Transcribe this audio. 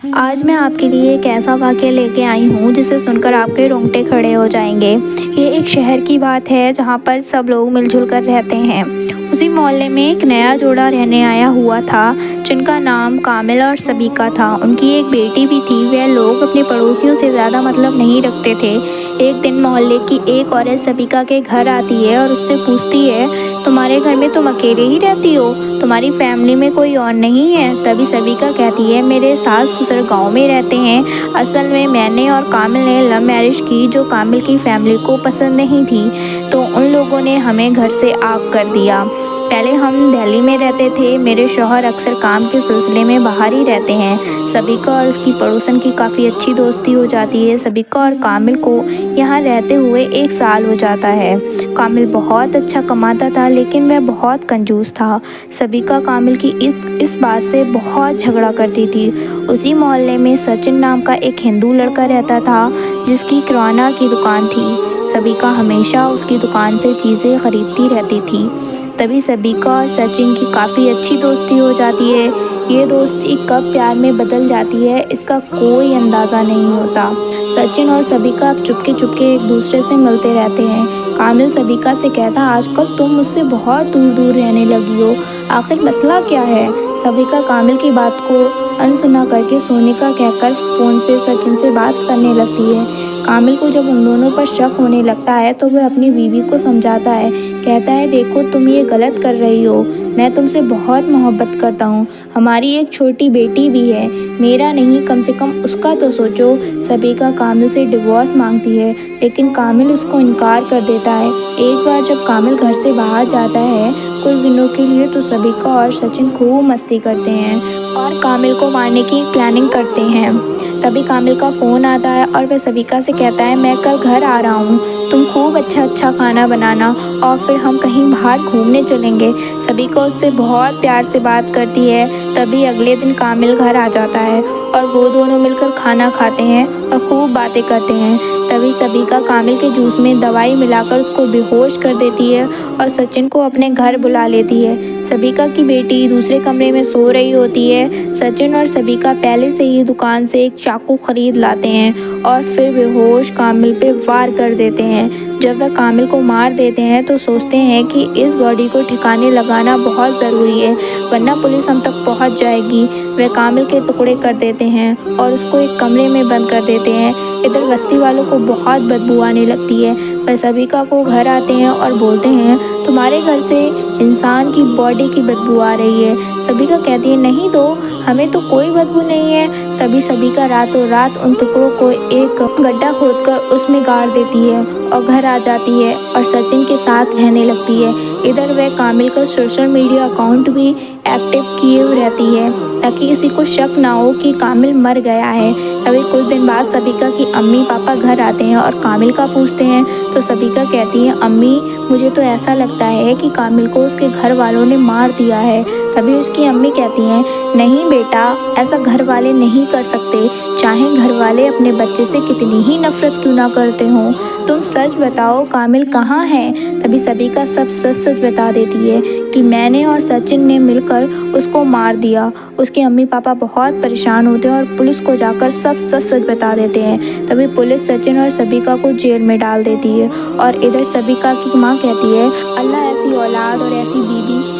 आज मैं आपके लिए एक ऐसा वाक़या लेके आई हूँ जिसे सुनकर आपके रोंगटे खड़े हो जाएंगे। ये एक शहर की बात है जहाँ पर सब लोग मिलजुल कर रहते हैं। उसी मोहल्ले में एक नया जोड़ा रहने आया हुआ था जिनका नाम कामिल और सबीका था। उनकी एक बेटी भी थी। वह लोग अपने पड़ोसियों से ज़्यादा मतलब नहीं रखते थे। एक दिन मोहल्ले की एक औरत सबीका के घर आती है और उससे पूछती है, तुम्हारे घर में तुम अकेले ही रहती हो, तुम्हारी फैमिली में कोई और नहीं है? तभी सबीका कहती है, मेरे सास ससुर गांव में रहते हैं। असल में मैंने और कामिल ने लव मैरिज की जो कामिल की फैमिली को पसंद नहीं थी, तो उन लोगों ने हमें घर से आग कर दिया। पहले हम दिल्ली में रहते थे। मेरे शौहर अक्सर काम के सिलसिले में बाहर ही रहते हैं। सबीका और उसकी पड़ोसन की काफ़ी अच्छी दोस्ती हो जाती है। सबीका और कामिल को यहाँ रहते हुए 1 साल हो जाता है। कामिल बहुत अच्छा कमाता था लेकिन वह बहुत कंजूस था। सबीका कामिल की इस बात से बहुत झगड़ा करती थी। उसी मोहल्ले में सचिन नाम का एक हिंदू लड़का रहता था जिसकी किराना की दुकान थी। सबीका हमेशा उसकी दुकान से चीज़ें खरीदती रहती थी। तभी सबीका और सचिन की काफ़ी अच्छी दोस्ती हो जाती है। ये दोस्ती कब प्यार में बदल जाती है इसका कोई अंदाज़ा नहीं होता। सचिन और सबीका अब चुपके चुपके एक दूसरे से मिलते रहते हैं। कामिल सबीका से कहता, आजकल तुम मुझसे बहुत दूर दूर रहने लगी हो, आखिर मसला क्या है? सबीका कामिल की बात को अनसुना करके सोने का कहकर फ़ोन से सचिन से बात करने लगती है। कामिल को जब उन दोनों पर शक होने लगता है तो वह अपनी बीवी को समझाता है। कहता है, देखो तुम ये गलत कर रही हो, मैं तुमसे बहुत मोहब्बत करता हूँ, हमारी एक छोटी बेटी भी है, मेरा नहीं कम से कम उसका तो सोचो। सबीका कामिल से डिवोर्स मांगती है लेकिन कामिल उसको इनकार कर देता है। एक बार जब कामिल घर से बाहर जाता है कुछ दिनों के लिए तो सबीका और सचिन खूब मस्ती करते हैं और कामिल को मारने की प्लानिंग करते हैं। तभी कामिल का फ़ोन आता है और वह सबीका से कहता है, मैं कल घर आ रहा हूँ, तुम खूब अच्छा अच्छा खाना बनाना और फिर हम कहीं बाहर घूमने चलेंगे। सबीका उससे बहुत प्यार से बात करती है। तभी अगले दिन कामिल घर आ जाता है और वो दोनों मिलकर खाना खाते हैं और खूब बातें करते हैं। तभी सबीका कामिल के जूस में दवाई मिलाकर उसको बेहोश कर देती है और सचिन को अपने घर बुला लेती है। सबीका की बेटी दूसरे कमरे में सो रही होती है। सचिन और सबीका पहले से ही दुकान से एक चाकू खरीद लाते हैं और फिर बेहोश कामिल पे वार कर देते हैं। जब वह कामिल को मार देते हैं तो सोचते हैं कि इस बॉडी को ठिकाने लगाना बहुत ज़रूरी है वरना पुलिस हम तक पहुंच जाएगी। वे कामिल के टुकड़े कर देते हैं और उसको एक कमरे में बंद कर देते हैं। इधर बस्ती वालों को बहुत बदबू आने लगती है। वह सबीका को घर आते हैं और बोलते हैं, तुम्हारे घर से इंसान की बॉडी की बदबू आ रही है। सबीका कहती है, नहीं तो हमें तो कोई बदबू नहीं है। तभी सबीका रातों रात उन टुकड़ों को एक गड्ढा खोदकर उसमें गाड़ देती है और घर आ जाती है और सचिन के साथ रहने लगती है। इधर वह कामिल का सोशल मीडिया अकाउंट भी एक्टिव किए हुए रहती है ताकि किसी को शक ना हो कि कामिल मर गया है। तभी कुछ दिन बाद सबीका की अम्मी पापा घर आते हैं और कामिल का पूछते हैं तो सबीका कहती है, अम्मी मुझे तो ऐसा लगता है कि कामिल को उसके घर वालों ने मार दिया है। तभी उसकी अम्मी कहती हैं, नहीं बेटा, ऐसा घर वाले नहीं कर सकते, चाहे घर वाले अपने बच्चे से कितनी ही नफरत क्यों ना करते हों। तुम सच बताओ कामिल कहाँ है? तभी सबीका सब सच सच बता देती है कि मैंने और सचिन ने मिलकर उसको मार दिया। उसके अम्मी पापा बहुत परेशान होते हैं और पुलिस को जाकर सब सच सच बता देते हैं। तभी पुलिस सचिन और सबीका को जेल में डाल देती है और इधर सबीका की माँ कहती है, अल्लाह ऐसी औलाद और ऐसी बीवी